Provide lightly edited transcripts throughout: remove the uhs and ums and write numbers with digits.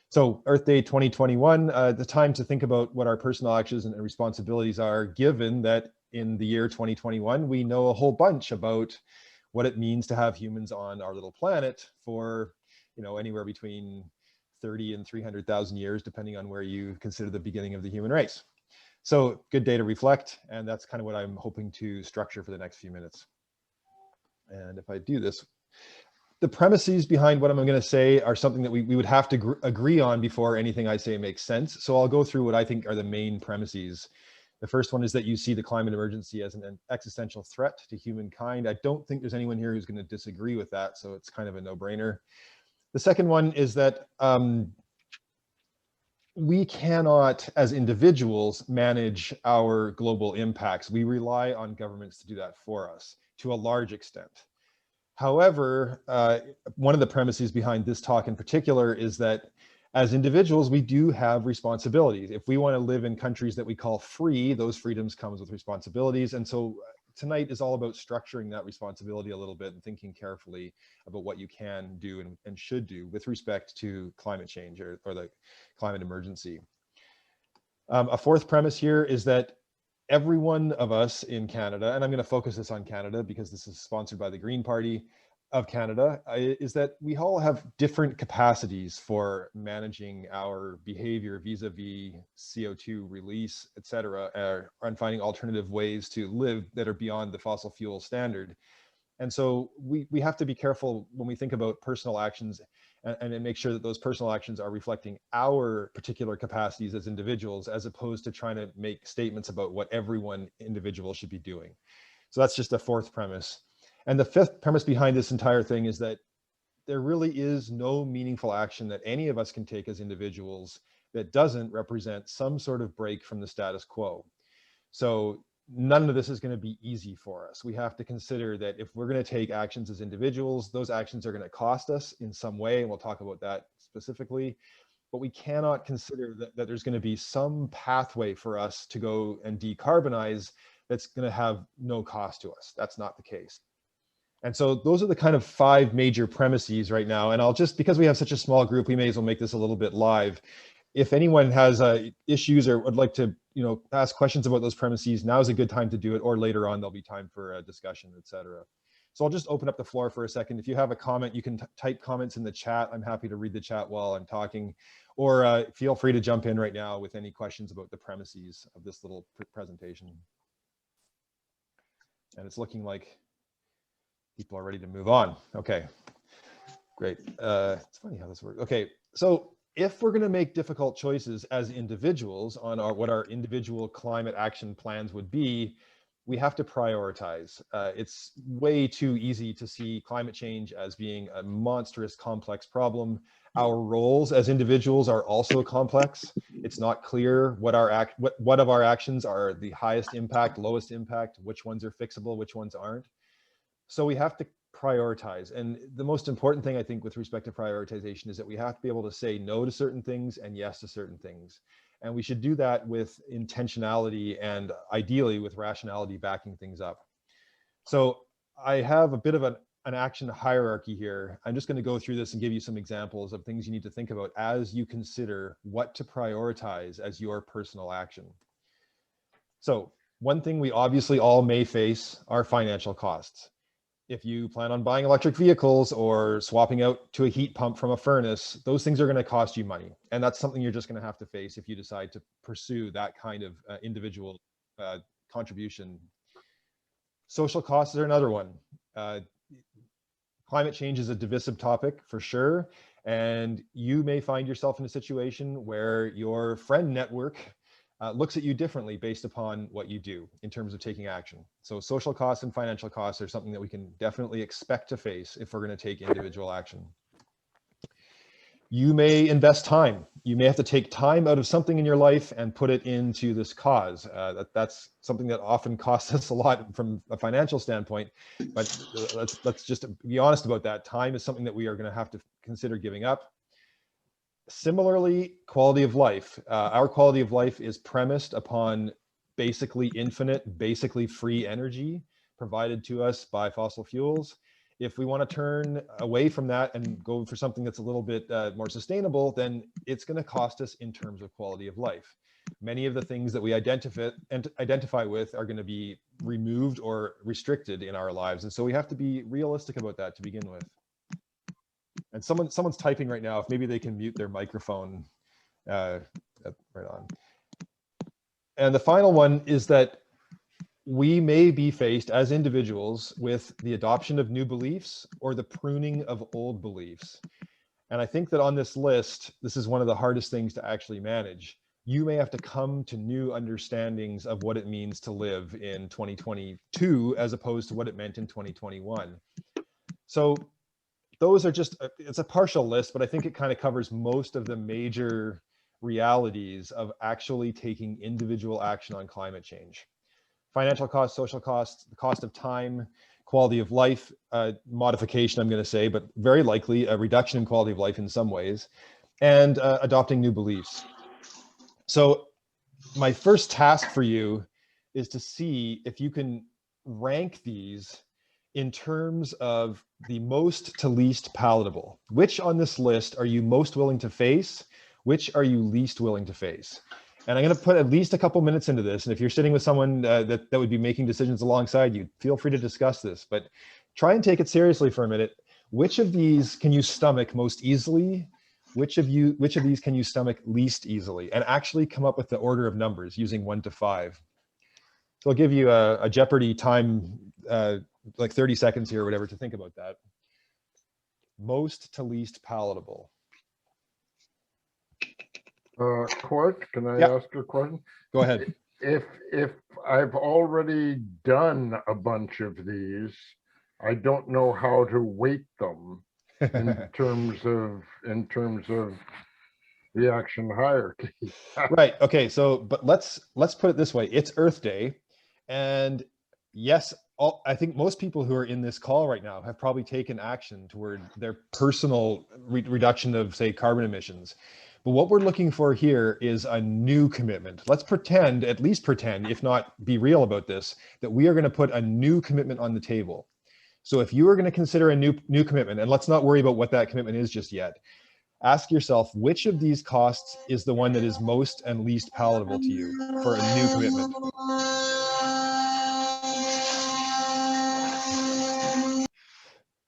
So Earth Day 2021, the time to think about what our personal actions and responsibilities are, given that in the year 2021, we know a whole bunch about what it means to have humans on our little planet for, anywhere between 30 and 300,000 years, depending on where you consider the beginning of the human race. So good day to reflect, and that's kind of what I'm hoping to structure for the next few minutes. And if I do this, the premises behind what I'm going to say are something that we would have to agree on before anything I say makes sense. So I'll go through what I think are the main premises. The first one is that you see the climate emergency as an existential threat to humankind. I don't think there's anyone here who's going to disagree with that, so it's kind of a no-brainer. The second one is that we cannot, as individuals, manage our global impacts. We rely on governments to do that for us to a large extent. However, one of the premises behind this talk in particular is that as individuals, we do have responsibilities. If we want to live in countries that we call free, those freedoms comes with responsibilities. And so tonight is all about structuring that responsibility a little bit and thinking carefully about what you can do and should do with respect to climate change or the climate emergency. A fourth premise here is that every one of us in Canada, and I'm going to focus this on Canada because this is sponsored by the Green Party of Canada, is that we all have different capacities for managing our behavior vis-a-vis CO2 release, et cetera, and finding alternative ways to live that are beyond the fossil fuel standard. And so we have to be careful when we think about personal actions and make sure that those personal actions are reflecting our particular capacities as individuals, as opposed to trying to make statements about what everyone individual should be doing. So that's just a fourth premise. And the fifth premise behind this entire thing is that there really is no meaningful action that any of us can take as individuals that doesn't represent some sort of break from the status quo. So none of this is going to be easy for us. We have to consider that if we're going to take actions as individuals, those actions are going to cost us in some way, and we'll talk about that specifically. But we cannot consider that there's going to be some pathway for us to go and decarbonize that's going to have no cost to us. That's not the case. And so those are the kind of 5 major premises right now. And I'll just, because we have such a small group, we may as well make this a little bit live. If anyone has issues or would like to, ask questions about those premises, now is a good time to do it, or later on there'll be time for a discussion, etc. So I'll just open up the floor for a second. If you have a comment, you can type comments in the chat. I'm happy to read the chat while I'm talking, or feel free to jump in right now with any questions about the premises of this little presentation. And it's looking like people are ready to move on. Okay, great. It's funny how this works. Okay, so if we're going to make difficult choices as individuals on what our individual climate action plans would be, we have to prioritize. It's way too easy to see climate change as being a monstrous, complex problem. Our roles as individuals are also complex. It's not clear what of our actions are the highest impact, lowest impact, which ones are fixable, which ones aren't. So we have to prioritize. And the most important thing, I think, with respect to prioritization is that we have to be able to say no to certain things and yes to certain things. And we should do that with intentionality and ideally with rationality backing things up. So I have a bit of an action hierarchy here. I'm just going to go through this and give you some examples of things you need to think about as you consider what to prioritize as your personal action. So one thing we obviously all may face are financial costs. If you plan on buying electric vehicles or swapping out to a heat pump from a furnace, those things are going to cost you money. And that's something you're just going to have to face if you decide to pursue that kind of individual contribution. Social costs are another one. Climate change is a divisive topic for sure. And you may find yourself in a situation where your friend network looks at you differently based upon what you do in terms of taking action. So social costs and financial costs are something that we can definitely expect to face if we're going to take individual action. You may invest time. You may have to take time out of something in your life and put it into this cause. That's something that often costs us a lot from a financial standpoint, but let's just be honest about that. Time is something that we are going to have to consider giving up. Similarly, quality of life. Our quality of life is premised upon basically infinite, basically free energy provided to us by fossil fuels. If we want to turn away from that and go for something that's a little bit more sustainable, then it's going to cost us in terms of quality of life. Many of the things that we identify with are going to be removed or restricted in our lives. And so we have to be realistic about that to begin with. And someone's typing right now. If maybe they can mute their microphone right on. And the final one is that we may be faced as individuals with the adoption of new beliefs or the pruning of old beliefs. And I think that on this list, this is one of the hardest things to actually manage. You may have to come to new understandings of what it means to live in 2022 as opposed to what it meant in 2021. So those are just, it's a partial list, but I think it kind of covers most of the major realities of actually taking individual action on climate change. Financial costs, social costs, the cost of time, quality of life, modification, I'm going to say, but very likely a reduction in quality of life in some ways, and adopting new beliefs. So my first task for you is to see if you can rank these in terms of the most to least palatable. Which on this list are you most willing to face? Which are you least willing to face? And I'm going to put at least a couple minutes into this. And if you're sitting with someone that would be making decisions alongside you, feel free to discuss this, but try and take it seriously for a minute. Which of these can you stomach most easily? Which of these can you stomach least easily? And actually come up with the order of numbers using 1 to 5. So I'll give you a Jeopardy time, like 30 seconds here or whatever, to think about that. Most to least palatable. Court, can I ask a question? Go ahead. If I've already done a bunch of these, I don't know how to weight them in terms of the action hierarchy. Right. Okay. So, but let's put it this way. It's Earth Day, and yes, I think most people who are in this call right now have probably taken action toward their personal reduction of, say, carbon emissions. But what we're looking for here is a new commitment. Let's pretend, at least pretend, if not be real about this, that we are going to put a new commitment on the table. So if you are going to consider a new commitment, and let's not worry about what that commitment is just yet, ask yourself which of these costs is the one that is most and least palatable to you for a new commitment.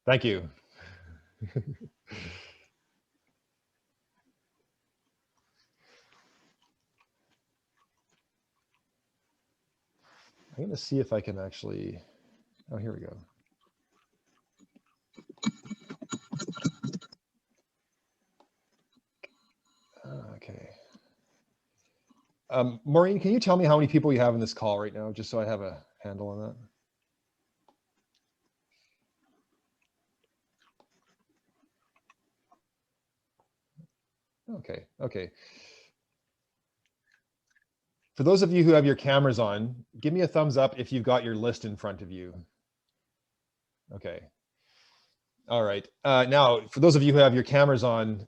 Thank you. I'm going to see if I can actually, oh, here we go. Okay. Maureen, can you tell me how many people you have in this call right now, just so I have a handle on that? Okay, okay. For those of you who have your cameras on, give me a thumbs up if you've got your list in front of you. Okay. All right. Now, for those of you who have your cameras on,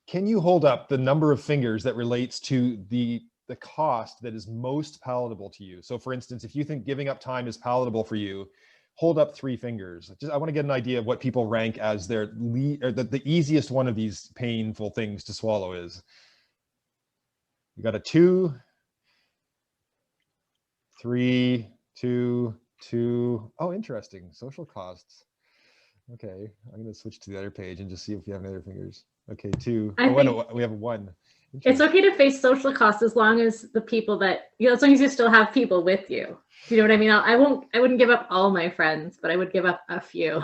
can you hold up the number of fingers that relates to the cost that is most palatable to you? So for instance, if you think giving up time is palatable for you, hold up 3 fingers. I want to get an idea of what people rank as their the easiest one of these painful things to swallow is. You got a 2, 3, 2, 2. Oh, interesting. Social costs. Okay, I'm going to switch to the other page and just see if you have any other fingers. Okay, 2. We have a 1. It's okay to face social costs as long as the people that, as long as you still have people with you. Do you know what I mean? I wouldn't give up all my friends, but I would give up a few.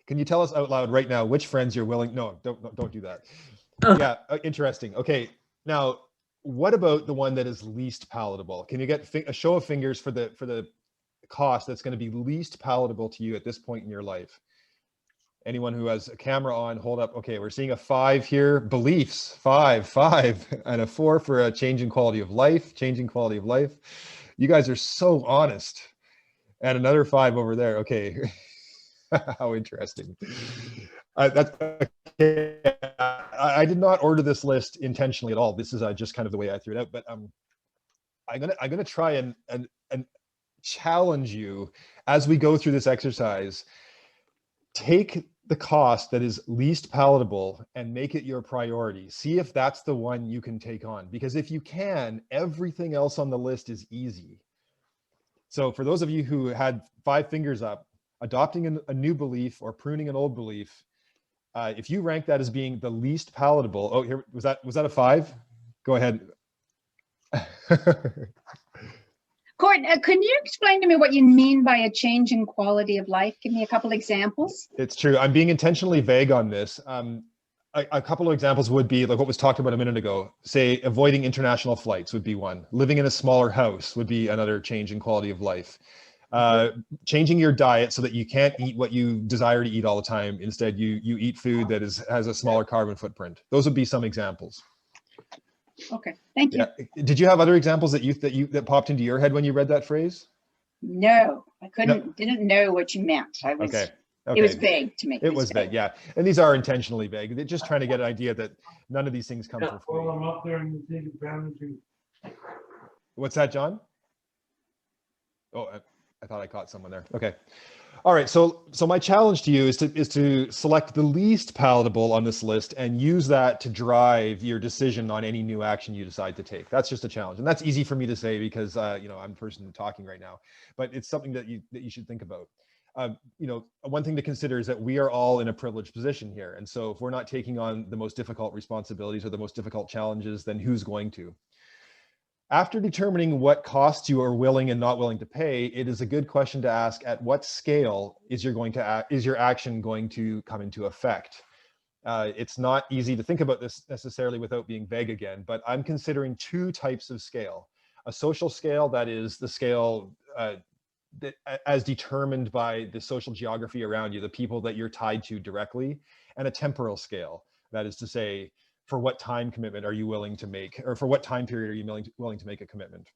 Can you tell us out loud right now which friends you're willing? No, don't do that. Oh. Yeah, interesting. Okay, now what about the one that is least palatable? Can you get a show of fingers for the cost that's going to be least palatable to you at this point in your life? Anyone who has a camera on, hold up. Okay, we're seeing a 5 here. Beliefs, 5, and a 4 for a change in quality of life, changing quality of life. You guys are so honest. And another 5 over there. Okay. How interesting. Okay. I did not order this list intentionally at all. This is just kind of the way I threw it out. But I'm gonna try and challenge you as we go through this exercise, take the cost that is least palatable and make it your priority. See if that's the one you can take on, because if you can, everything else on the list is easy. So for those of you who had 5 fingers up, adopting a new belief or pruning an old belief, if you rank that as being the least palatable, oh, here, was that a 5? Go ahead. Court, can you explain to me what you mean by a change in quality of life? Give me a couple examples. It's true. I'm being intentionally vague on this. A couple of examples would be like what was talked about a minute ago. Say avoiding international flights would be one. Living in a smaller house would be another change in quality of life. Changing your diet so that you can't eat what you desire to eat all the time. Instead, you eat food that has a smaller carbon footprint. Those would be some examples. Okay, thank you. Yeah. Did you have other examples that popped into your head when you read that phrase? No, I didn't know what you meant. Okay. It was vague to me. It was vague, yeah. And these are intentionally vague. They're just trying to get an idea that none of these things come for free. Well, I'm up there and you take advantage of. What's that, John? Oh, I thought I caught someone there. Okay. All right. So my challenge to you is to select the least palatable on this list and use that to drive your decision on any new action you decide to take. That's just a challenge, and that's easy for me to say because I'm the person talking right now. But it's something that you should think about. One thing to consider is that we are all in a privileged position here, and so if we're not taking on the most difficult responsibilities or the most difficult challenges, then who's going to? After determining what costs you are willing and not willing to pay, it is a good question to ask: at what scale is your action going to come into effect? It's not easy to think about this necessarily without being vague again, but I'm considering 2 types of scale: a social scale, that is the scale that as determined by the social geography around you, the people that you're tied to directly, and a temporal scale, that is to say, for what time commitment are you willing to make, or for what time period are you willing to make a commitment?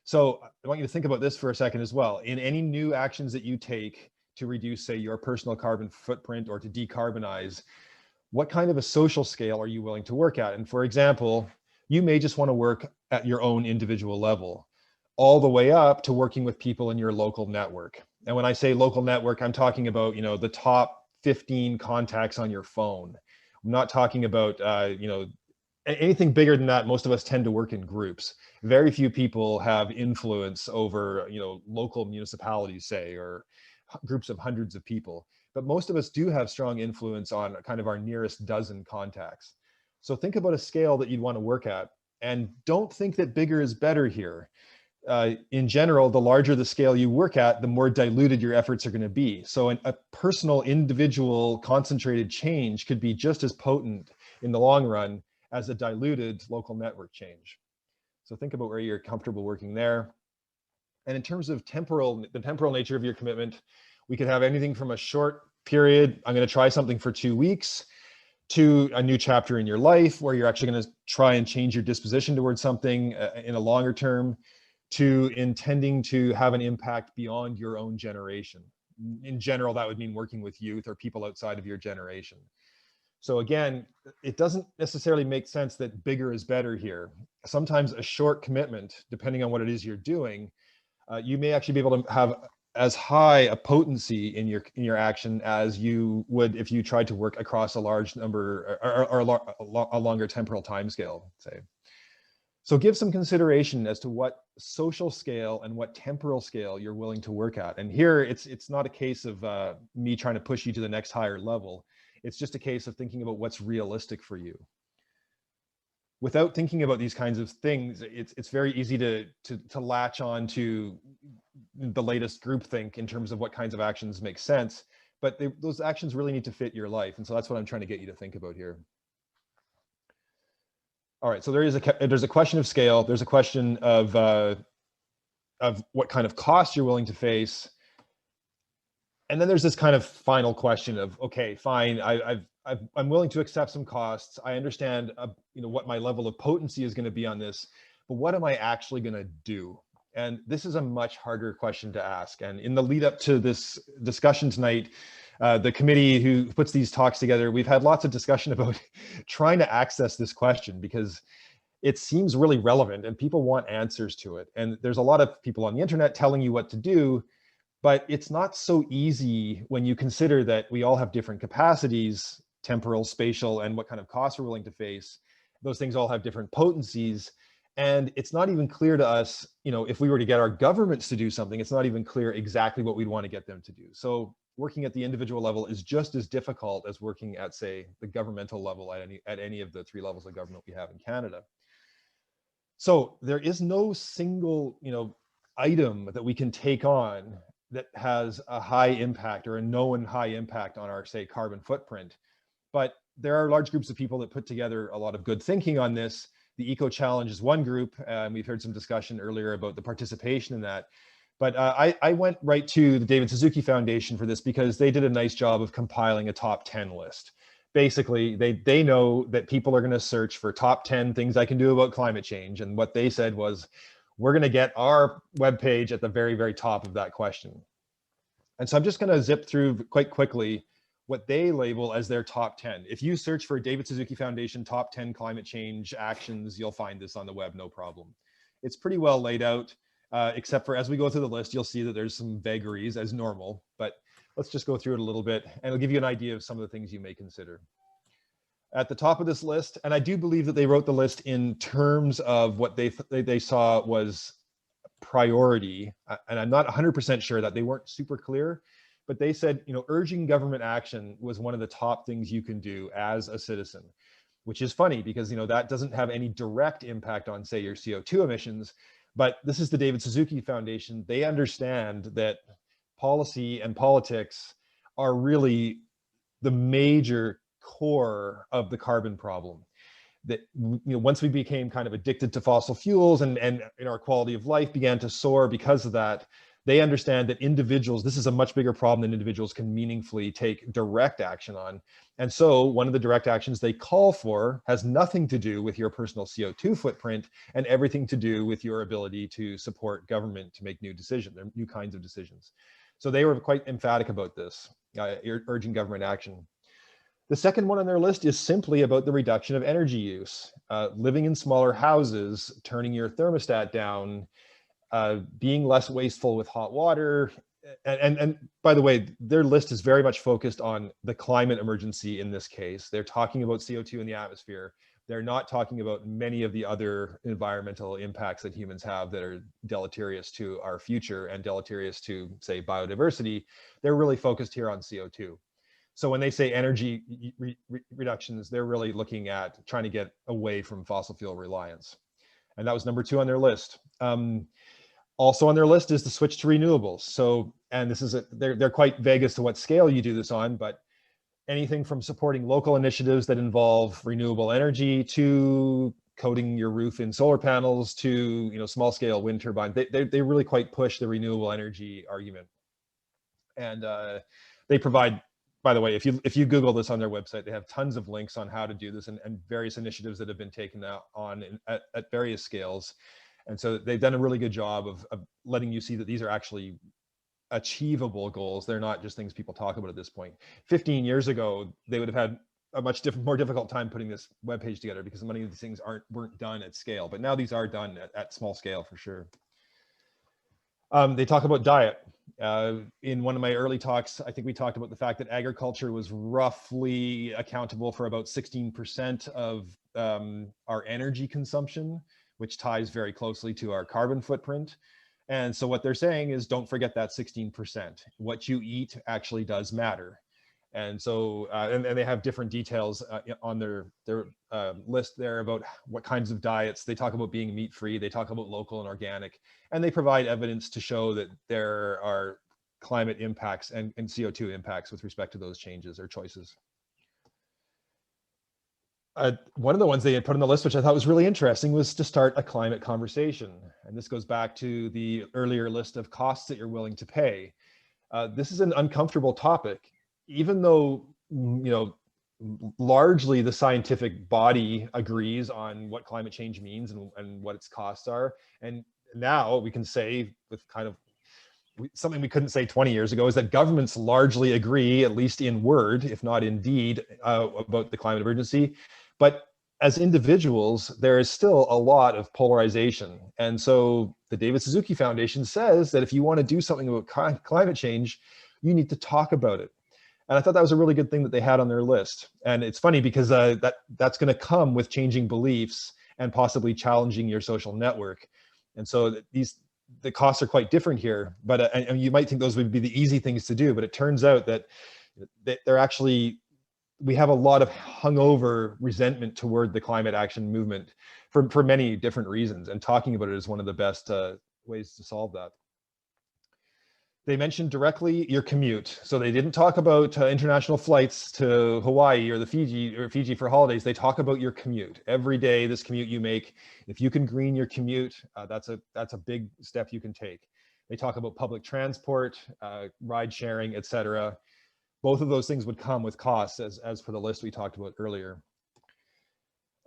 So I want you to think about this for a second as well. In any new actions that you take to reduce, say, your personal carbon footprint or to decarbonize, what kind of a social scale are you willing to work at? And for example, you may just want to work at your own individual level, all the way up to working with people in your local network. And when I say local network, I'm talking about, the top 15 contacts on your phone. I'm not talking about, anything bigger than that. Most of us tend to work in groups. Very few people have influence over, local municipalities, say, or groups of hundreds of people. But most of us do have strong influence on kind of our nearest dozen contacts. So think about a scale that you'd want to work at, and don't think that bigger is better here. In general, the larger the scale you work at, the more diluted your efforts are going to be. So a personal, individual, concentrated change could be just as potent in the long run as a diluted local network change. So think about where you're comfortable working there. And in terms of the temporal nature of your commitment, we could have anything from a short period, I'm going to try something for 2 weeks, to a new chapter in your life where you're actually going to try and change your disposition towards something in a longer term, to intending to have an impact beyond your own generation. In general, that would mean working with youth or people outside of your generation. So again, it doesn't necessarily make sense that bigger is better here. Sometimes a short commitment, depending on what it is you're doing, you may actually be able to have as high a potency in your action as you would if you tried to work across a large number or a longer temporal timescale, say. So give some consideration as to what social scale and what temporal scale you're willing to work at. And here, it's not a case of me trying to push you to the next higher level. It's just a case of thinking about what's realistic for you. Without thinking about these kinds of things, it's very easy to latch on to the latest groupthink in terms of what kinds of actions make sense. But those actions really need to fit your life. And so that's what I'm trying to get you to think about here. All right, so there's a question of scale. There's a question of what kind of cost you're willing to face, and then there's this kind of final question of, okay, fine, I'm willing to accept some costs. I understand, what my level of potency is going to be on this, but what am I actually going to do? And this is a much harder question to ask. And in the lead up to this discussion tonight, the committee who puts these talks together, we've had lots of discussion about trying to access this question because it seems really relevant and people want answers to it. And there's a lot of people on the internet telling you what to do, But it's not so easy when you consider that we all have different capacities, temporal, spatial, and what kind of costs we're willing to face. Those things all have different potencies. And it's not even clear to us, if we were to get our governments to do something, it's not even clear exactly what we'd want to get them to do. So working at the individual level is just as difficult as working at, say, the governmental level at any of the 3 levels of government we have in Canada. So there is no single, item that we can take on that has a high impact or a known high impact on our, say, carbon footprint. But there are large groups of people that put together a lot of good thinking on this. The Ecochallenge is one group, and we've heard some discussion earlier about the participation in that. But I went right to the David Suzuki Foundation for this because they did a nice job of compiling a top 10 list. Basically, they know that people are going to search for top 10 things I can do about climate change. And what they said was, we're going to get our webpage at the very, very top of that question. And so I'm just going to zip through quite quickly what they label as their top 10. If you search for David Suzuki Foundation top 10 climate change actions, you'll find this on the web, no problem. It's pretty well laid out, except for as we go through the list, you'll see that there's some vagaries as normal, but let's just go through it a little bit and it'll give you an idea of some of the things you may consider. At the top of this list, and I do believe that they wrote the list in terms of what they saw was priority, and I'm not 100% sure that they weren't super clear, but they said, urging government action was one of the top things you can do as a citizen, which is funny because, that doesn't have any direct impact on, say, your CO2 emissions. But this is the David Suzuki Foundation. They understand that policy and politics are really the major core of the carbon problem. That once we became kind of addicted to fossil fuels and our quality of life began to soar because of that, they understand that individuals, this is a much bigger problem than individuals can meaningfully take direct action on. And so one of the direct actions they call for has nothing to do with your personal CO2 footprint and everything to do with your ability to support government to make new decisions, new kinds of decisions. So they were quite emphatic about this, urging government action. The second one on their list is simply about the reduction of energy use, living in smaller houses, turning your thermostat down, being less wasteful with hot water. And by the way, their list is very much focused on the climate emergency in this case. They're talking about CO2 in the atmosphere. They're not talking about many of the other environmental impacts that humans have that are deleterious to our future and deleterious to, say, biodiversity. They're really focused here on CO2. So when they say energy reductions, they're really looking at trying to get away from fossil fuel reliance. And that was number 2 on their list. Also on their list is the switch to renewables. So, and this is, they're quite vague as to what scale you do this on, but anything from supporting local initiatives that involve renewable energy to coating your roof in solar panels to, small scale wind turbine. They really quite push the renewable energy argument. And they provide, by the way, if you Google this on their website, they have tons of links on how to do this and various initiatives that have been taken on at various scales. And so they've done a really good job of letting you see that these are actually achievable goals. They're not just things people talk about at this point. 15 years ago, they would have had a much more difficult time putting this webpage together because many of these things weren't done at scale. But now these are done at small scale for sure. They talk about diet. In one of my early talks, I think we talked about the fact that agriculture was roughly accountable for about 16% of our energy consumption, which ties very closely to our carbon footprint. And so what they're saying is don't forget that 16%. What you eat actually does matter. And so, and they have different details on their list there about what kinds of diets. They talk about being meat-free, they talk about local and organic, and they provide evidence to show that there are climate impacts and CO2 impacts with respect to those changes or choices. One of the ones they had put on the list, which I thought was really interesting, was to start a climate conversation. And this goes back to the earlier list of costs that you're willing to pay. This is an uncomfortable topic, even though, largely the scientific body agrees on what climate change means and what its costs are. And now we can say with kind of something we couldn't say 20 years ago is that governments largely agree, at least in word, if not in deed, about the climate emergency. But as individuals, there is still a lot of polarization. And so the David Suzuki Foundation says that if you want to do something about climate change, you need to talk about it. And I thought that was a really good thing that they had on their list. And it's funny because that's going to come with changing beliefs and possibly challenging your social network. And so the costs are quite different here, but and you might think those would be the easy things to do, but it turns out that they're actually, we have a lot of hungover resentment toward the climate action movement for many different reasons. And talking about it is one of the best ways to solve that. They mentioned directly your commute. So they didn't talk about international flights to Hawaii or Fiji for holidays. They talk about your commute. Every day, this commute you make, if you can green your commute, that's a big step you can take. They talk about public transport, ride sharing, etc. Both of those things would come with costs as per the list we talked about earlier.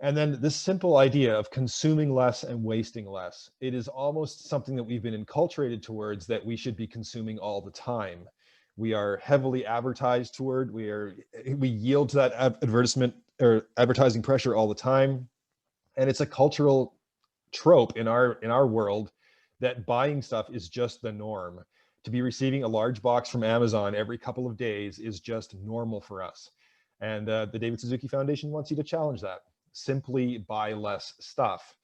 And then this simple idea of consuming less and wasting less. It is almost something that we've been enculturated towards, that we should be consuming all the time. We are heavily advertised toward, we yield to that advertisement or advertising pressure all the time. And it's a cultural trope in our world that buying stuff is just the norm. To be receiving a large box from Amazon every couple of days is just normal for us. And the David Suzuki Foundation wants you to challenge that. Simply buy less stuff.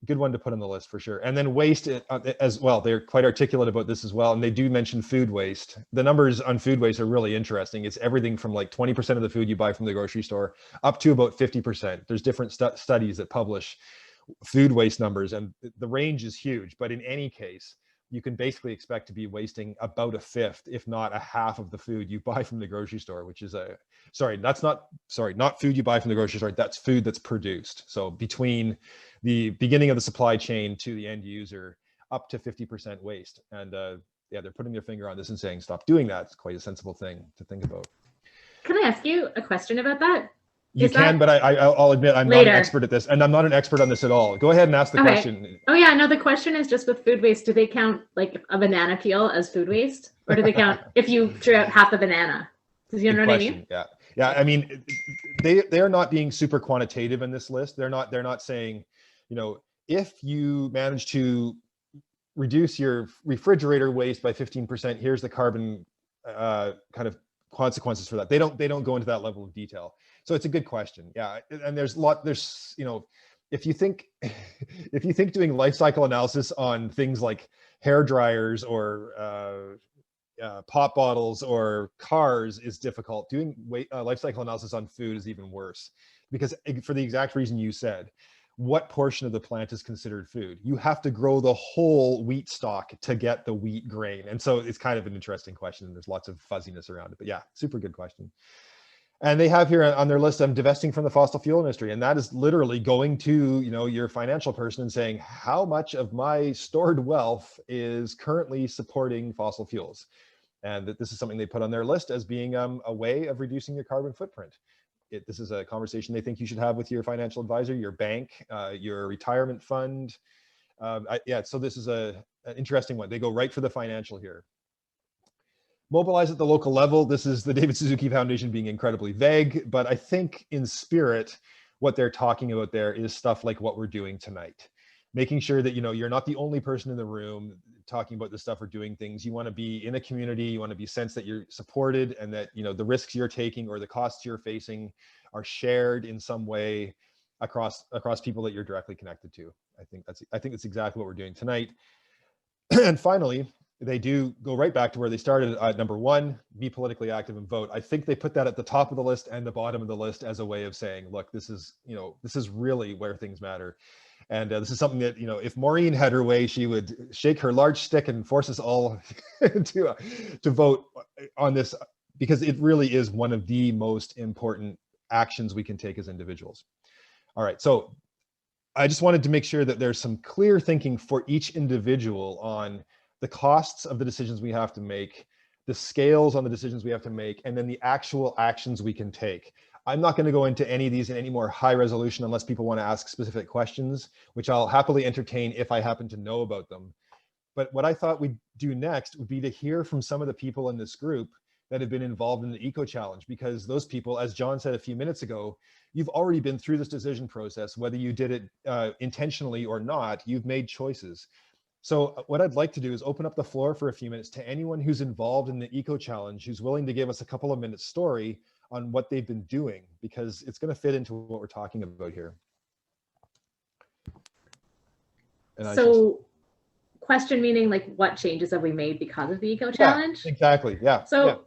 Good one to put on the list for sure. And then waste as well. They're quite articulate about this as well. And they do mention food waste. The numbers on food waste are really interesting. It's everything from like 20% of the food you buy from the grocery store up to about 50%. There's different studies that publish food waste numbers, and the range is huge. But in any case, you can basically expect to be wasting about a fifth, if not a half of the food you buy from the grocery store, which is not food you buy from the grocery store, that's food that's produced. So between the beginning of the supply chain to the end user, up to 50% waste. And yeah, they're putting their finger on this and saying, stop doing that. It's quite a sensible thing to think about. Can I ask you a question about that? You can, but I'll admit I'm not an expert at this, and I'm not an expert on this at all. Go ahead and ask the question. Oh yeah, no, the question is just with food waste, do they count like a banana peel as food waste? Or do they count if you threw out half a banana? Does you know what I mean? Yeah. I mean, they are not being super quantitative in this list. They're not saying, if you manage to reduce your refrigerator waste by 15%, here's the carbon kind of consequences for that. They don't go into that level of detail. So it's a good question. Yeah. And there's if you think doing life cycle analysis on things like hair dryers or pop bottles or cars is difficult, doing life cycle analysis on food is even worse, because for the exact reason you said, what portion of the plant is considered food? You have to grow the whole wheat stalk to get the wheat grain. And so it's kind of an interesting question. There's lots of fuzziness around it, but yeah, super good question. And they have here on their list, divesting from the fossil fuel industry. And that is literally going to, your financial person and saying, how much of my stored wealth is currently supporting fossil fuels? And that this is something they put on their list as being a way of reducing your carbon footprint. This is a conversation they think you should have with your financial advisor, your bank, your retirement fund. So this is an interesting one. They go right for the financial here. Mobilize at the local level. This is the David Suzuki Foundation being incredibly vague, but I think in spirit, what they're talking about there is stuff like what we're doing tonight. Making sure that, you're not the only person in the room talking about this stuff or doing things. You want to be in a community, you want to be sensed that you're supported, and that, the risks you're taking or the costs you're facing are shared in some way across people that you're directly connected to. I think that's exactly what we're doing tonight. And finally, they do go right back to where they started at number 1, be politically active and vote. I think they put that at the top of the list and the bottom of the list as a way of saying, look, this is really where things matter. And this is something that, if Maureen had her way, she would shake her large stick and force us all to vote on this, because it really is one of the most important actions we can take as individuals. All right, so I just wanted to make sure that there's some clear thinking for each individual on the costs of the decisions we have to make, the scales on the decisions we have to make, and then the actual actions we can take. I'm not going to go into any of these in any more high resolution unless people want to ask specific questions, which I'll happily entertain if I happen to know about them. But what I thought we'd do next would be to hear from some of the people in this group that have been involved in the Ecochallenge, because those people, as John said a few minutes ago, you've already been through this decision process, whether you did it intentionally or not, you've made choices. So what I'd like to do is open up the floor for a few minutes to anyone who's involved in the Ecochallenge, who's willing to give us a couple of minutes story on what they've been doing, because it's going to fit into what we're talking about here. And so question meaning like what changes have we made because of the Ecochallenge? Yeah, exactly. Yeah. So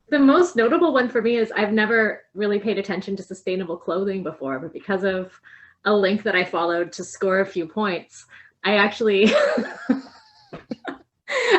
the most notable one for me is I've never really paid attention to sustainable clothing before, but because of a link that I followed to score a few points, I actually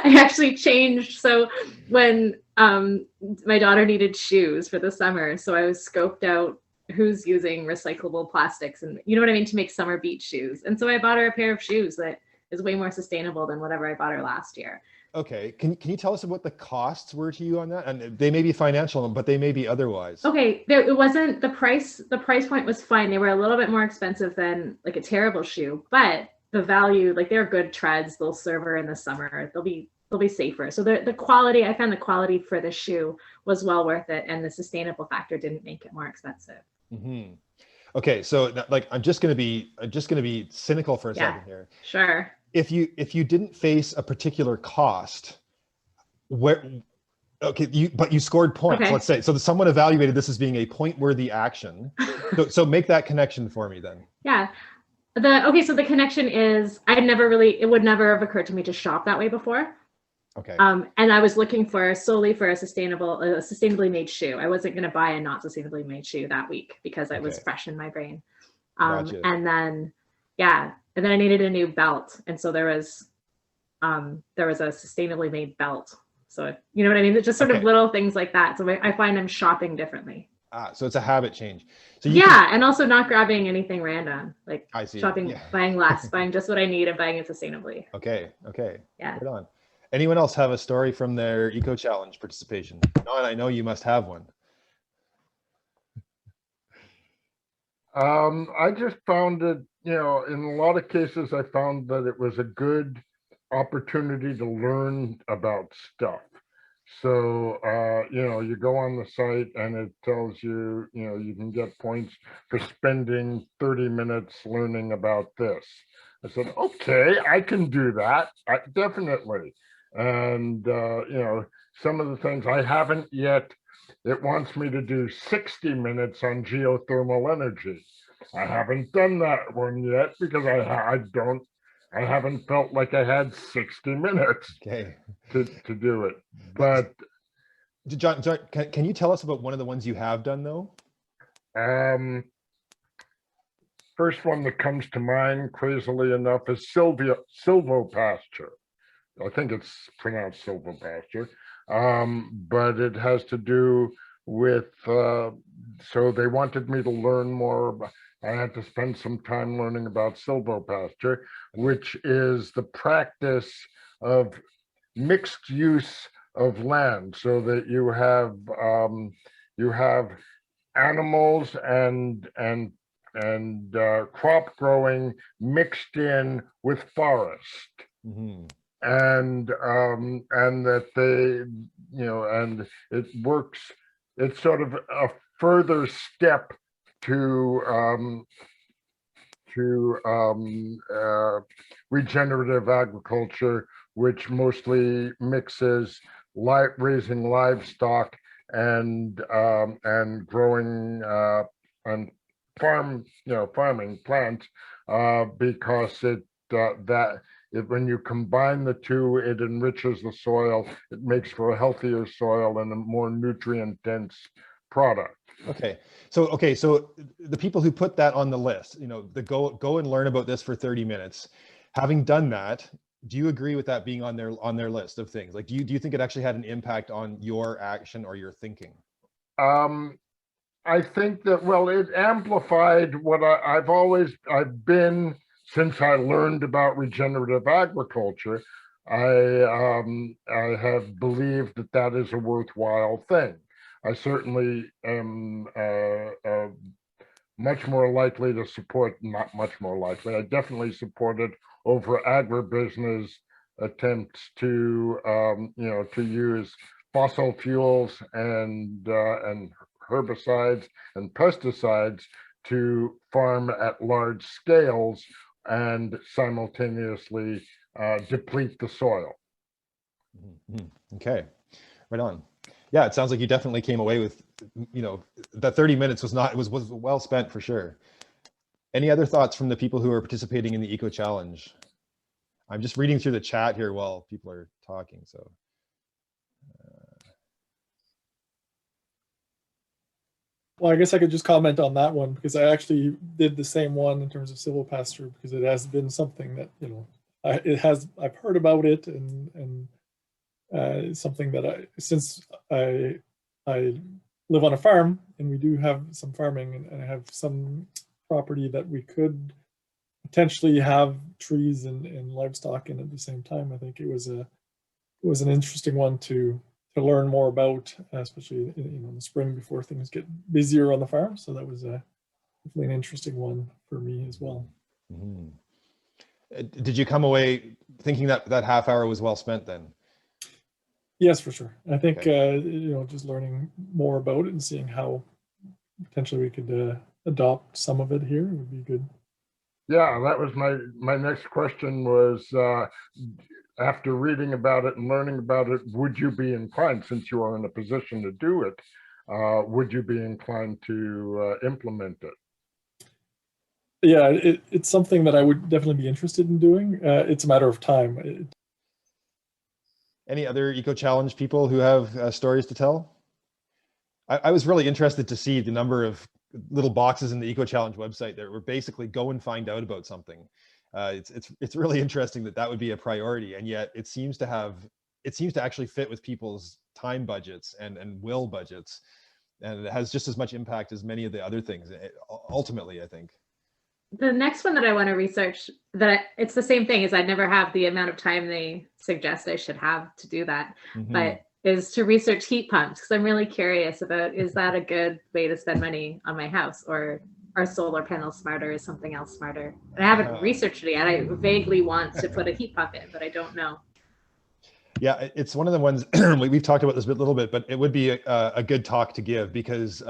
I actually changed. So when my daughter needed shoes for the summer, so I was scoped out who's using recyclable plastics and you know what I mean, to make summer beach shoes. And so I bought her a pair of shoes that is way more sustainable than whatever I bought her last year. Okay, can you tell us what the costs were to you on that? And they may be financial, but they may be otherwise. Okay, it wasn't the price point was fine. They were a little bit more expensive than like a terrible shoe, but the value, like they're good treads, they'll serve her in the summer, they'll be safer. So the quality, I found the quality for the shoe was well worth it, and the sustainable factor didn't make it more expensive. Mm-hmm. Okay, so like I'm just gonna be cynical for a second here. Sure. If you didn't face a particular cost, but you scored points, okay. Let's say, so someone evaluated this as being a point-worthy action. so make that connection for me then. Yeah. So the connection is it would never have occurred to me to shop that way before. Okay. And I was looking solely for a sustainably made shoe. I wasn't going to buy a not sustainably made shoe that week because it was fresh in my brain. Gotcha. And then I needed a new belt, and so there was a sustainably made belt. So you know what I mean? It's just sort of little things like that. So I find I'm shopping differently. So it's a habit change. So and also not grabbing anything random, like I see. shopping, buying less, buying just what I need and buying it sustainably. Okay. Yeah. Right on. Anyone else have a story from their Ecochallenge participation? Don, I know you must have one. I just found it, in a lot of cases, I found that it was a good opportunity to learn about stuff. So, you go on the site and it tells you, you can get points for spending 30 minutes learning about this. I said, okay, I can do that. Definitely. And, some of the things I haven't yet, it wants me to do 60 minutes on geothermal energy. I haven't done that one yet because I haven't felt like I had 60 minutes to do it. But John, can you tell us about one of the ones you have done though? First one that comes to mind, crazily enough, is Silvopasture. I think it's pronounced Silvopasture, but it has to do with, so they wanted me to learn more. I had to spend some time learning about Silvopasture, which is the practice of mixed use of land, so that you have animals and crop growing mixed in with forest. Mm-hmm. And that they, and it works, it's sort of a further step to regenerative agriculture, which mostly mixes raising livestock and growing and farming plants, because when you combine the two, it enriches the soil. It makes for a healthier soil and a more nutrient-dense product. Okay, so the people who put that on the list, the go and learn about this for 30 minutes. Having done that, do you agree with that being on their list of things? Like, do you think it actually had an impact on your action or your thinking? I think that, it amplified what I've been. Since I learned about regenerative agriculture, I have believed that is a worthwhile thing. I certainly am much more likely to support, not much more likely, I definitely supported over agribusiness attempts to use fossil fuels and herbicides and pesticides to farm at large scales and simultaneously deplete the soil. Okay, right on. Yeah, it sounds like you definitely came away with, that 30 minutes was well spent for sure. Any other thoughts from the people who are participating in the Eco Challenge? I'm just reading through the chat here while people are talking, so. Well, I guess I could just comment on that one because I actually did the same one in terms of Silvopasture because it has been something that, I've heard about it and something that since I live on a farm and we do have some farming and I have some property that we could potentially have trees and livestock in at the same time. I think it was an interesting one to learn more about, especially in the spring before things get busier on the farm. So that was definitely an interesting one for me as well. Mm-hmm. Did you come away thinking that that half hour was well spent then? Yes, for sure. I think okay. Just learning more about it and seeing how potentially we could adopt some of it here would be good. Yeah, that was my next question was, after reading about it and learning about it, would you be inclined, since you are in a position to do it, would you be inclined to implement it? Yeah, it's something that I would definitely be interested in doing. It's a matter of time. Any other Eco Challenge people who have stories to tell? I was really interested to see the number of little boxes in the Eco Challenge website that were basically go and find out about something. It's really interesting that would be a priority, and yet it seems to actually fit with people's time budgets and will budgets, and it has just as much impact as many of the other things. Ultimately, I think. The next one that I want to research, it's the same thing, is I never have the amount of time they suggest I should have to do that, but is to research heat pumps, because I'm really curious about, is that a good way to spend money on my house, or are solar panels smarter, is something else smarter? And I haven't researched it yet. I vaguely want to put a heat pump in, but I don't know. Yeah, it's one of the ones we've talked about this a little bit, but it would be a good talk to give, because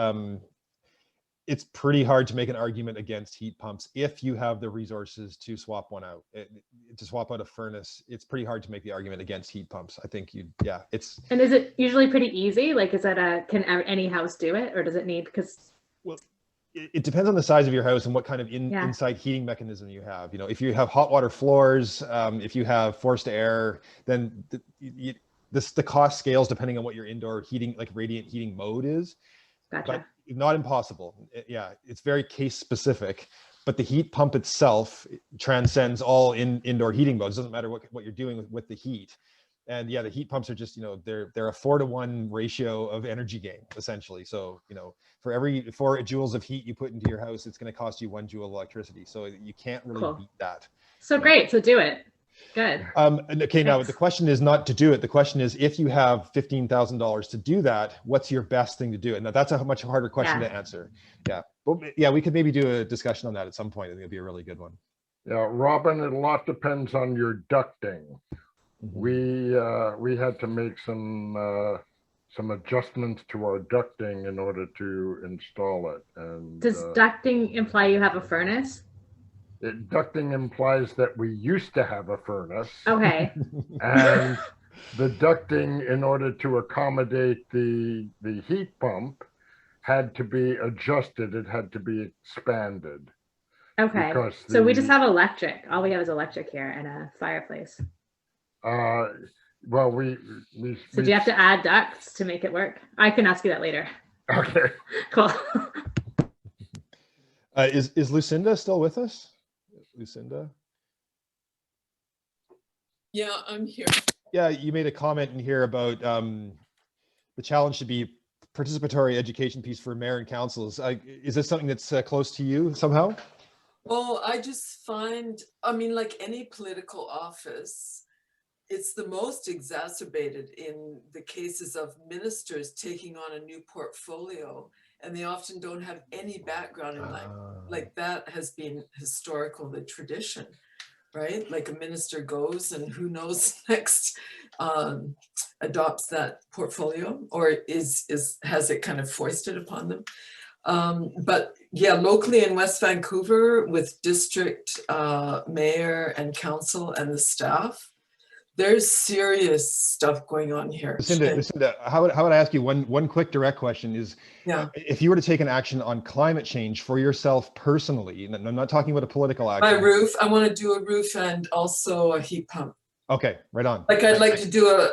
it's pretty hard to make an argument against heat pumps if you have the resources to swap one out. To swap out a furnace, it's pretty hard to make the argument against heat pumps. I think it's. And is it usually pretty easy? Like, is that can any house do it, or does it need, because? Well, it depends on the size of your house and what kind of inside heating mechanism you have. If you have hot water floors, if you have forced air, then the cost scales depending on what your indoor heating, like radiant heating mode is. Gotcha. But not impossible. Yeah, it's very case specific, but the heat pump itself transcends all indoor heating modes. It doesn't matter what you're doing with the heat. And yeah, the heat pumps are just, they're a 4-to-1 ratio of energy gain, essentially. So, for every 4 joules of heat you put into your house, it's going to cost you 1 joule of electricity. So you can't really beat that. So great. So do it. Good. Okay, now the question is not to do it. The question is, if you have $15,000 to do that, what's your best thing to do? And now that's a much harder question to answer. Yeah. Well, yeah, we could maybe do a discussion on that at some point. I think it'd be a really good one. Yeah, Robin, a lot depends on your ducting. We had to make some adjustments to our ducting in order to install it. And does ducting imply you have a furnace? Ducting implies that we used to have a furnace. Okay. And the ducting, in order to accommodate the heat pump, had to be adjusted. It had to be expanded. Okay. So we just have electric. All we have is electric here and a fireplace. Well, So do you have to add ducts to make it work? I can ask you that later. Okay. Cool. Is Lucinda still with us? Lucinda? Yeah, I'm here. Yeah, you made a comment in here about the challenge should be participatory education piece for mayor and councils. Is this something that's close to you somehow? Well, I just find, like any political office, it's the most exacerbated in the cases of ministers taking on a new portfolio, and they often don't have any background in life. Like that has been historical, the tradition. right? Like a minister goes and who knows next adopts that portfolio or has it kind of foisted upon them. But yeah, locally in West Vancouver with district mayor and council and the staff, there's serious stuff going on here. Lucinda, how would I ask you one quick direct question is, Yeah. If you were to take an action on climate change for yourself personally, and I'm not talking about a political action. My roof, I want to do a roof and also a heat pump. Okay, right on. Like I'd like to do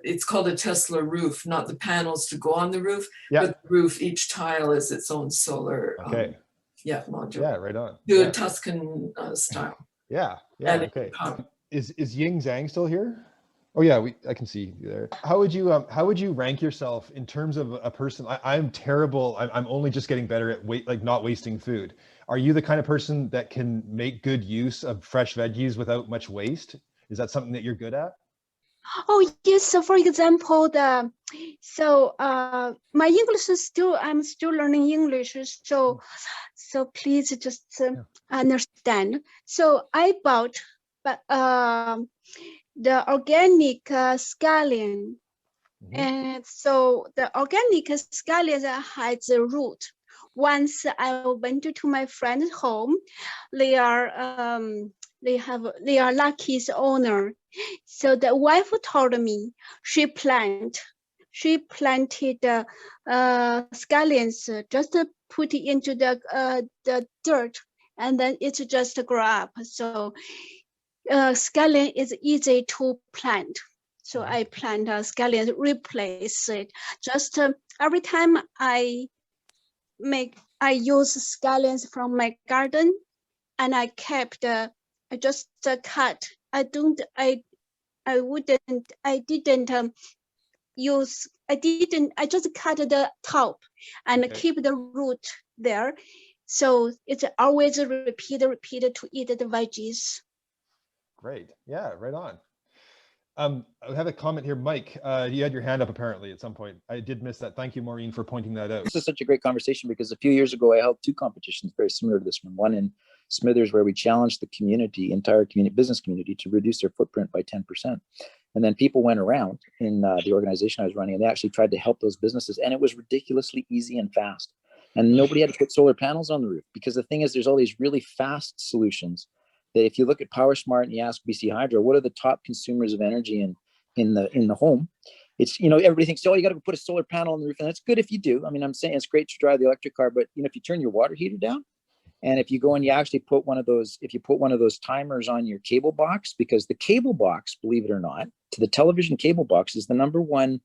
it's called a Tesla roof, not the panels to go on the roof, Yeah. but the roof, each tile is its own solar Okay. module. Yeah, right on. Do a Tuscan style. Yeah, And okay. Is Ying Zhang still here? Oh yeah, I can see you there. How would you rank yourself in terms of a person? I'm terrible. I'm only just getting better at not wasting food. Are you the kind of person that can make good use of fresh veggies without much waste? Is that something that you're good at? Oh yes. So for example, my English is I'm still learning English. So please just understand. So I bought the organic scallion. And so the organic scallion has a root. Once I went to my friend's home, they are Lucky's owner. So the wife told me she planted scallions, just put it into the dirt, and then it just grow up. So scallion is easy to plant. So I plant scallions, replace it. Just every time I use scallions from my garden, and I kept I just cut. I didn't I just cut the top and keep the root there. So it's always repeat to eat the veggies. Great. Yeah, right on. I have a comment here, Mike. You had your hand up apparently at some point. I did miss that. Thank you, Maureen, for pointing that out. This is such a great conversation because a few years ago I held two competitions very similar to this one. One in Smithers where we challenged the entire business community to reduce their footprint by 10%. And then people went around in the organization I was running and they actually tried to help those businesses, and it was ridiculously easy and fast. And nobody had to put solar panels on the roof because the thing is there's all these really fast solutions that if you look at PowerSmart and you ask BC Hydro, what are the top consumers of energy in the home? It's, everybody thinks, oh, you got to put a solar panel on the roof. And that's good if you do. I mean, I'm saying it's great to drive the electric car, but if you turn your water heater down, and if you go and you actually put one of those timers on your cable box, because the cable box, believe it or not, to the television cable box is the number one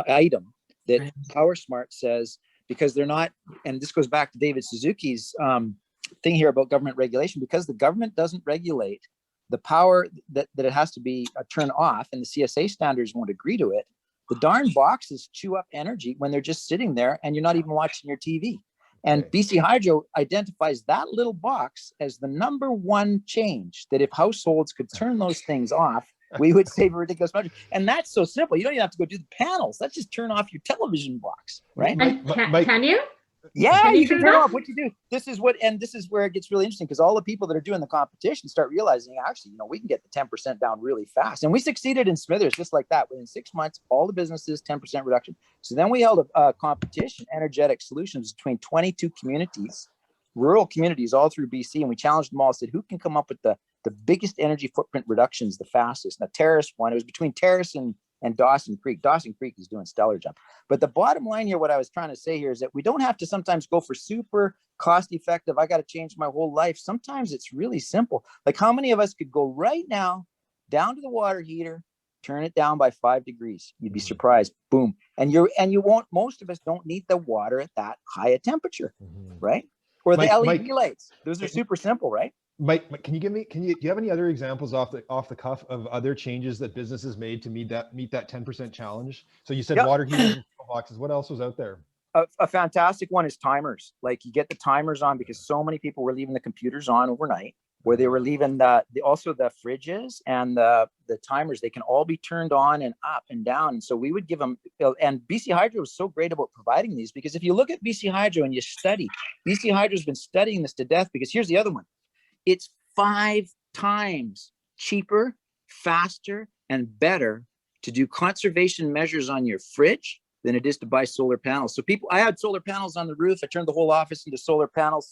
item that PowerSmart says, because they're not, and this goes back to David Suzuki's thing here about government regulation, because the government doesn't regulate the power that it has to be turned off, and the CSA standards won't agree to it. The darn boxes chew up energy when they're just sitting there and you're not even watching your TV. And BC Hydro identifies that little box as the number one change, that if households could turn those things off, we would save a ridiculous amount. And that's so simple. You don't even have to go do the panels. Let's just turn off your television box, right? And can you? Yeah, you can turn off what you do. This is where it gets really interesting, because all the people that are doing the competition start realizing, actually, we can get the 10% down really fast. And we succeeded in Smithers just like that. Within 6 months, all the businesses, 10% reduction. So then we held a competition, Energetic Solutions, between 22 communities, rural communities all through BC. And we challenged them all, said, who can come up with the biggest energy footprint reductions the fastest? Now, Terrace won. It was between Terrace and Dawson Creek. Dawson Creek is doing stellar job. But the bottom line here, what I was trying to say here is that we don't have to sometimes go for super cost effective. I got to change my whole life. Sometimes it's really simple. Like, how many of us could go right now down to the water heater, turn it down by 5 degrees? You'd be surprised. Boom. And you won't, most of us don't need the water at that high a temperature, right? Or the LED lights. Those are super simple, right? Mike, do you have any other examples off the cuff of other changes that businesses made to meet that 10% challenge? So you said water heaters and boxes. What else was out there? A fantastic one is timers. Like, you get the timers on because so many people were leaving the computers on overnight, where they were leaving also the fridges and the timers. They can all be turned on and up and down. And so we would give them, and BC Hydro was so great about providing these, because if you look at BC Hydro and you study, BC Hydro's been studying this to death, because here's the other one. It's 5 times cheaper, faster, and better to do conservation measures on your fridge than it is to buy solar panels. So people, I had solar panels on the roof. I turned the whole office into solar panels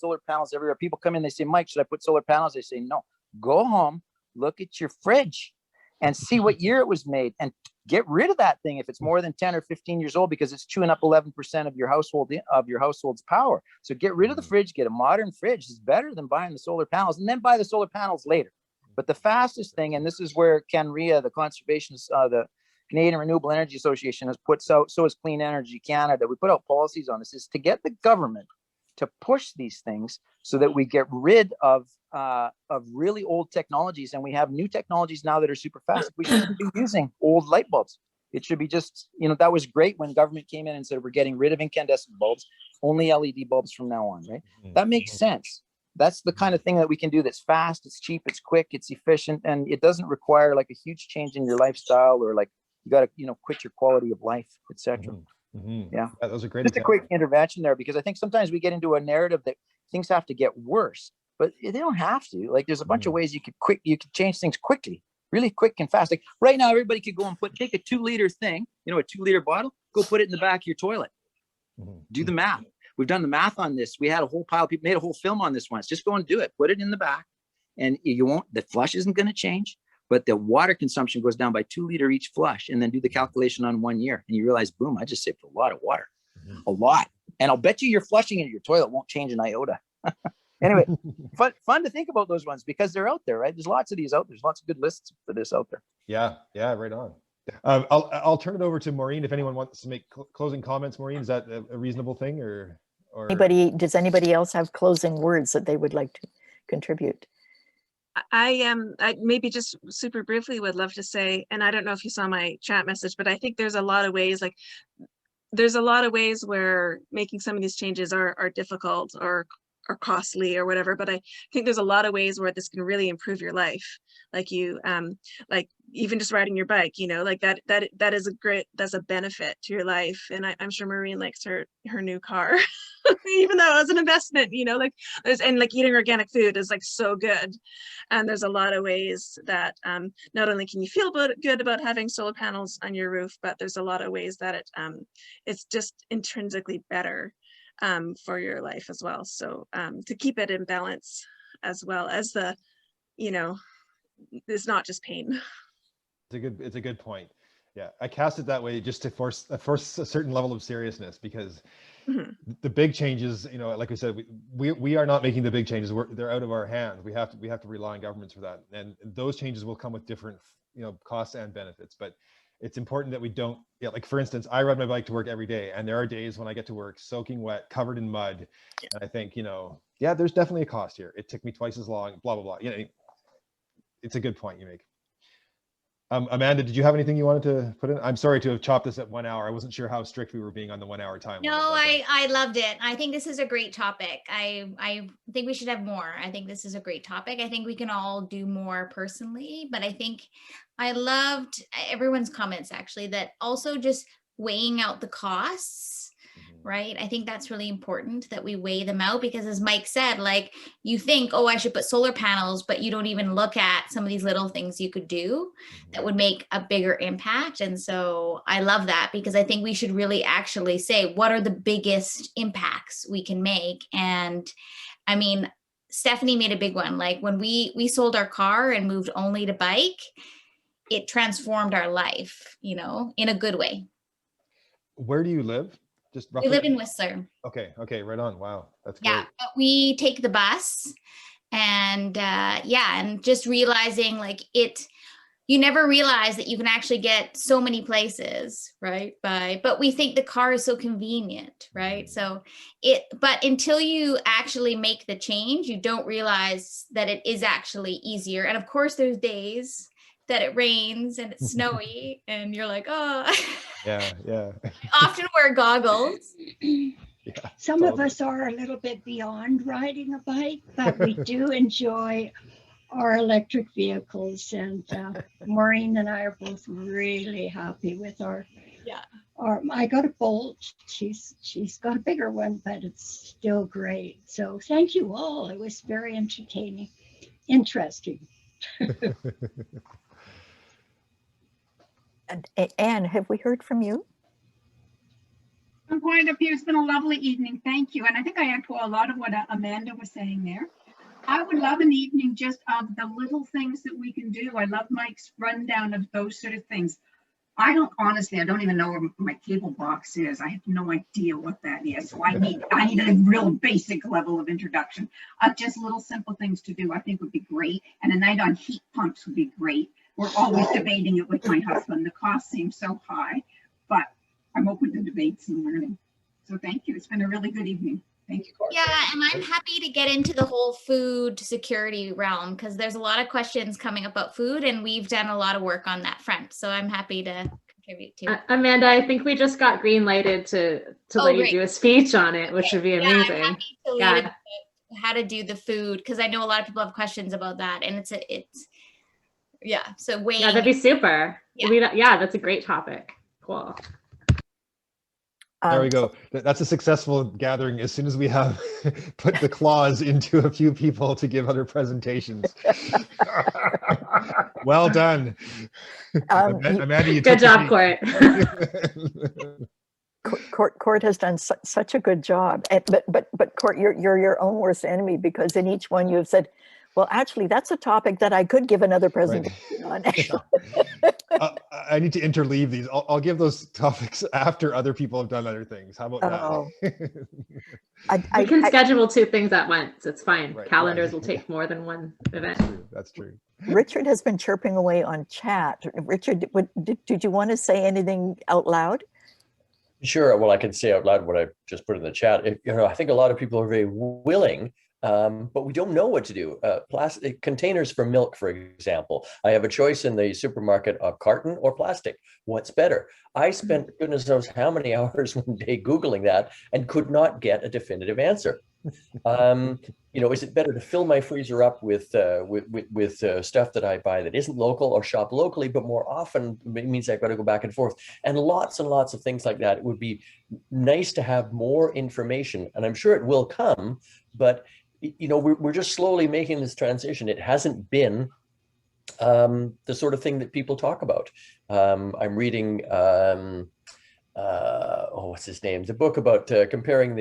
everywhere. People come in, they say, Mike, should I put solar panels? I say, no, go home, look at your fridge and see what year it was made and get rid of that thing if it's more than 10 or 15 years old, because it's chewing up 11% of your household's power. So get rid of the fridge, get a modern fridge. It's better than buying the solar panels, and then buy the solar panels later. But the fastest thing, and this is where CanREA, the conservation, the Canadian Renewable Energy Association, has put out, so is Clean Energy Canada, we put out policies on this, is to get the government to push these things so that we get rid of really old technologies, and we have new technologies now that are super fast. We shouldn't be using old light bulbs. It should be just, that was great when government came in and said, we're getting rid of incandescent bulbs, only LED bulbs from now on, right? That makes sense. That's the kind of thing that we can do that's fast, it's cheap, it's quick, it's efficient, and it doesn't require like a huge change in your lifestyle, or like you got to, quit your quality of life, etc. Yeah, those are great. Just a quick intervention there, because I think sometimes we get into a narrative that things have to get worse, but they don't have to. Like, there's a bunch of ways you could change things quickly, really quick and fast. Like right now, everybody could go and take a 2-liter thing, a 2-liter bottle, go put it in the back of your toilet. Do the math. We've done the math on this. We had a whole pile of people made a whole film on this once. Just go and do it. Put it in the back, and the flush isn't going to change, but the water consumption goes down by 2 liters each flush. And then do the calculation on 1 year, and you realize, boom, I just saved a lot of water, a lot. And I'll bet you your flushing in your toilet won't change an iota. Anyway, fun to think about those ones, because they're out there, right? There's lots of these out there. There's lots of good lists for this out there. Yeah, right on. I'll turn it over to Maureen if anyone wants to make closing comments. Maureen, is that a reasonable thing, or does anybody else have closing words that they would like to contribute? I maybe just super briefly would love to say, and I don't know if you saw my chat message, but I think there's a lot of ways, where making some of these changes are difficult or costly or whatever, but I think there's a lot of ways where this can really improve your life. Like like even just riding your bike, like that is that's a benefit to your life. And I'm sure Maureen likes her new car, even though it was an investment, and like eating organic food is like so good. And there's a lot of ways that not only can you feel good about having solar panels on your roof, but there's a lot of ways that it's just intrinsically better for your life as well. So to keep it in balance, as well as it's not just pain. It's a good point. Yeah, I cast it that way just to force a certain level of seriousness, because the big changes, like we said, we are not making the big changes. They're out of our hands. We have to rely on governments for that, and those changes will come with different costs and benefits. But it's important that we don't, like for instance, I ride my bike to work every day, and there are days when I get to work soaking wet, covered in mud, and I think, there's definitely a cost here. It took me twice as long, blah blah blah. It's a good point you make. Amanda, did you have anything you wanted to put in? I'm sorry to have chopped this at 1 hour. I wasn't sure how strict we were being on the 1 hour time. No, I loved it. I think this is a great topic. I think we should have more. I think this is a great topic. I think we can all do more personally, but I think I loved everyone's comments, actually, that also just weighing out the costs. Right. I think that's really important that we weigh them out, because as Mike said, like, you think, oh, I should put solar panels, but you don't even look at some of these little things you could do that would make a bigger impact. And so I love that, because I think we should really actually say, what are the biggest impacts we can make? And I mean, Stephanie made a big one. Like when we sold our car and moved only to bike, it transformed our life, in a good way. Where do you live? Just roughly? We live in Whistler. Okay, right on. Wow, that's great. Yeah, but we take the bus, and and just realizing like you never realize that you can actually get so many places, right? But we think the car is so convenient, right? So but until you actually make the change, you don't realize that it is actually easier. And of course, there's days that it rains and it's snowy and you're like, oh. Yeah. Often wear goggles. Some of us are a little bit beyond riding a bike, but we do enjoy our electric vehicles. And Maureen and I are both really happy with our I got a Bolt. She's got a bigger one, but it's still great. So thank you all. It was very entertaining, interesting. And Anne, have we heard from you? I'm quite up here. It's been a lovely evening. Thank you. And I think I echo a lot of what Amanda was saying there. I would love an evening just of the little things that we can do. I love Mike's rundown of those sort of things. I don't even know where my cable box is. I have no idea what that is. So I need a real basic level of introduction of just little simple things to do. I think would be great. And a night on heat pumps would be great. We're always debating it with my husband. The cost seems so high, but I'm open to debates and learning. So thank you. It's been a really good evening. Thank you, Court. Yeah, and I'm happy to get into the whole food security realm because there's a lot of questions coming about food, and we've done a lot of work on that front. So I'm happy to contribute to it. Amanda, I think we just got green lighted to let you do a speech on it, which would be amazing. I'm happy to lead about how to do the food because I know a lot of people have questions about that, and it's so Wayne. Yeah, that'd be super. Yeah, that's a great topic. Cool. There we go. That's a successful gathering as soon as we have put the clause into a few people to give other presentations. Well done. Amanda, you good job, Court. Court has done such a good job. But Court, you're your own worst enemy because in each one you have said, well, actually, that's a topic that I could give another presentation on. I need to interleave these. I'll give those topics after other people have done other things. How about that? We can schedule two things at once. It's fine. Calendars will take more than one event. That's true. Richard has been chirping away on chat. Richard, did you want to say anything out loud? Sure. Well, I can say out loud what I just put in the chat. I think a lot of people are very willing, but we don't know what to do. Plastic containers for milk, for example. I have a choice in the supermarket of carton or plastic. What's better? I spent goodness knows how many hours one day Googling that and could not get a definitive answer. Is it better to fill my freezer up with stuff that I buy that isn't local or shop locally, but more often it means I've got to go back and forth and lots of things like that. It would be nice to have more information, and I'm sure it will come, but we're just slowly making this transition. It hasn't been the sort of thing that people talk about. I'm reading what's his name? The book about comparing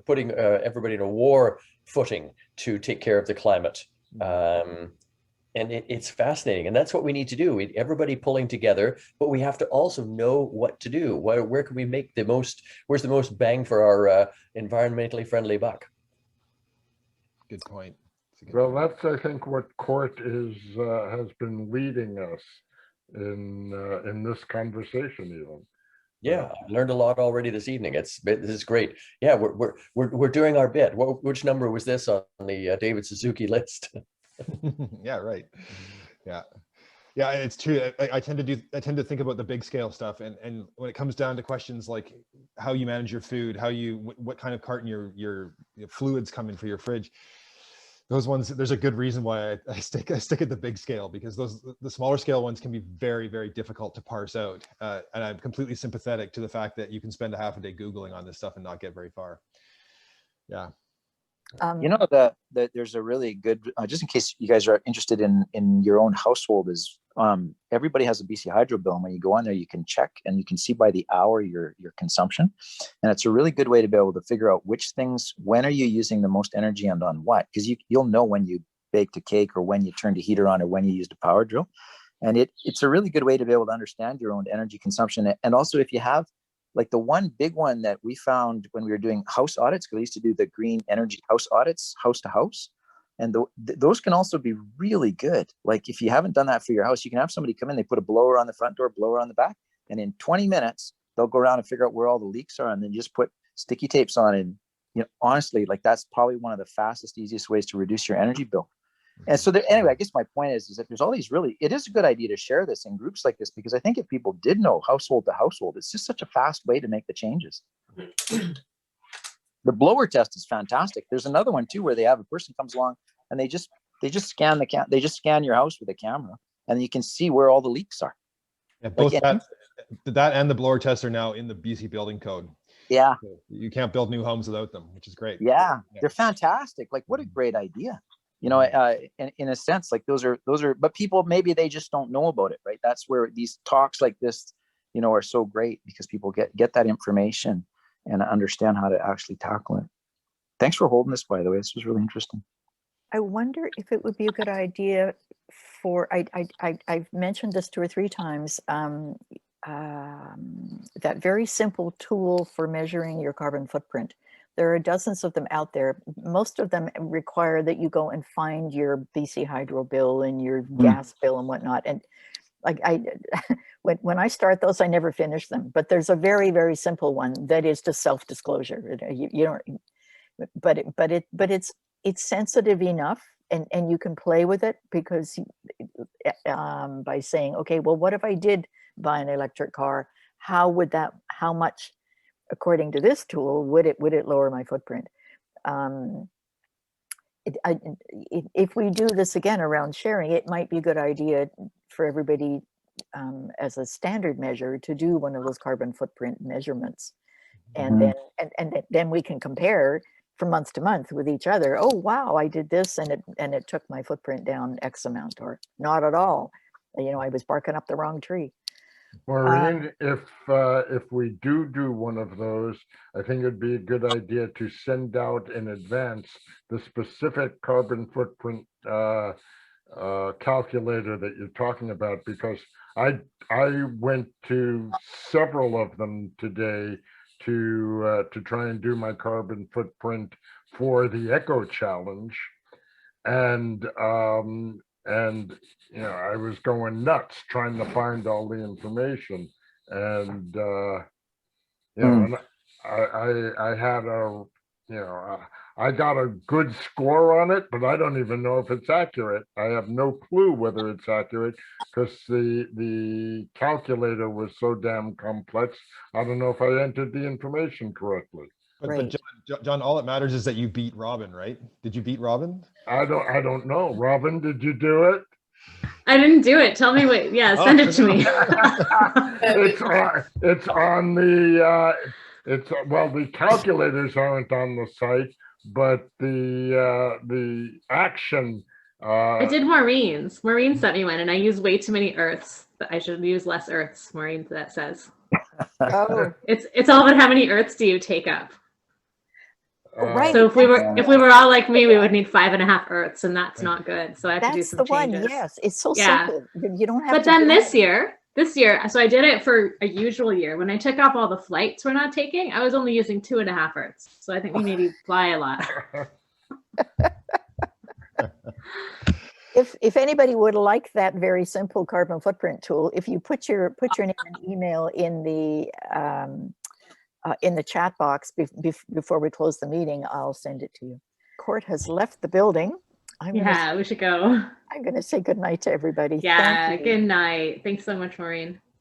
putting everybody in a war footing to take care of the climate. And it's fascinating. And that's what we need to do. Everybody pulling together, but we have to also know what to do. Where can we make where's the most bang for our environmentally friendly buck? Good point. Well, that's, I think, what Court has been leading us in this conversation even. Yeah, I learned a lot already this evening. This is great. Yeah, we're doing our bit. Which number was this on the David Suzuki list? Yeah, right. Yeah, it's true. I tend to think about the big scale stuff, and when it comes down to questions like how you manage your food, what kind of carton your fluids come in for your fridge. Those ones, there's a good reason why I stick at the big scale, because the smaller scale ones can be very, very difficult to parse out. And I'm completely sympathetic to the fact that you can spend a half a day Googling on this stuff and not get very far. Yeah. There's a really good, just in case you guys are interested in your own household, is everybody has a BC Hydro bill, and when you go on there, you can check and you can see by the hour your consumption, and it's a really good way to be able to figure out which things, when are you using the most energy and on what, because you'll know when you baked a cake or when you turned a heater on or when you used a power drill, and it's a really good way to be able to understand your own energy consumption. And also, if you have, like, the one big one that we found when we were doing house audits, because we used to do the green energy house audits, house to house. And those can also be really good. Like, if you haven't done that for your house, you can have somebody come in, they put a blower on the front door, blower on the back, and in 20 minutes, they'll go around and figure out where all the leaks are, and then just put sticky tapes on. And, honestly, like, that's probably one of the fastest, easiest ways to reduce your energy bill. And so anyway, I guess my point is that there's all these it is a good idea to share this in groups like this, because I think if people did know household to household, it's just such a fast way to make the changes. The blower test is fantastic. There's another one too, where they have a person comes along and they just scan they just scan your house with a camera, and you can see where all the leaks are. Yeah, both that and the blower tests are now in the BC building code. Yeah. So you can't build new homes without them, which is great. Yeah, they're fantastic. Like, what a great idea. You know, in a sense, like those are, but people, maybe they just don't know about it, right? That's where these talks like this, you know, are so great, because people get that information and understand how to actually tackle it. Thanks for holding this, by the way. This was really interesting. I wonder if it would be a good idea for, I've mentioned this 2 or 3 times, that very simple tool for measuring your carbon footprint. There are dozens of them out there. Most of them require that you go and find your BC Hydro bill and your gas bill and whatnot. And like when I start those, I never finish them. But there's a very, very simple one that is just self-disclosure. You don't, but it's sensitive enough, and you can play with it, because by saying, okay, well, what if I did buy an electric car? How much, according to this tool, would it lower my footprint? If we do this again around sharing, it might be a good idea for everybody as a standard measure to do one of those carbon footprint measurements, and then we can compare from month to month with each other. Oh wow, I did this and it took my footprint down X amount, or not at all. You know, I was barking up the wrong tree. Maureen, if we do one of those, I think it'd be a good idea to send out in advance the specific carbon footprint calculator that you're talking about, because I went to several of them today to try and do my carbon footprint for the Ecochallenge, and you know, I was going nuts trying to find all the information, and you know, and I had a, you know, I got a good score on it, but I don't even know if it's accurate. I have no clue whether it's accurate, because the calculator was so damn complex. I don't know if I entered the information correctly. But John, all that matters is that you beat Robin, right? Did you beat Robin? I don't know. Robin, did you do it? I didn't do it. Tell me what. Yeah, send it to me. It's on the well, the calculators aren't on the site, but the action. I did Maureen's. Maureen sent me one, and I used way too many Earths. I should use less Earths. Maureen, that says. Oh. It's all about how many Earths do you take up. Right. So if we were all like me, we would need 5.5 Earths, and that's not good. So I have to do some changes. Yes, it's so simple. You don't have. But then this year, so I did it for a usual year. When I took off all the flights we're not taking, I was only using 2.5 Earths. So I think we maybe fly a lot. If anybody would like that very simple carbon footprint tool, if you put your name and email in the chat box before we close the meeting, I'll send it to you. Court has left the building. We should go. I'm going to say good night to everybody. Yeah, good night. Thanks so much, Maureen.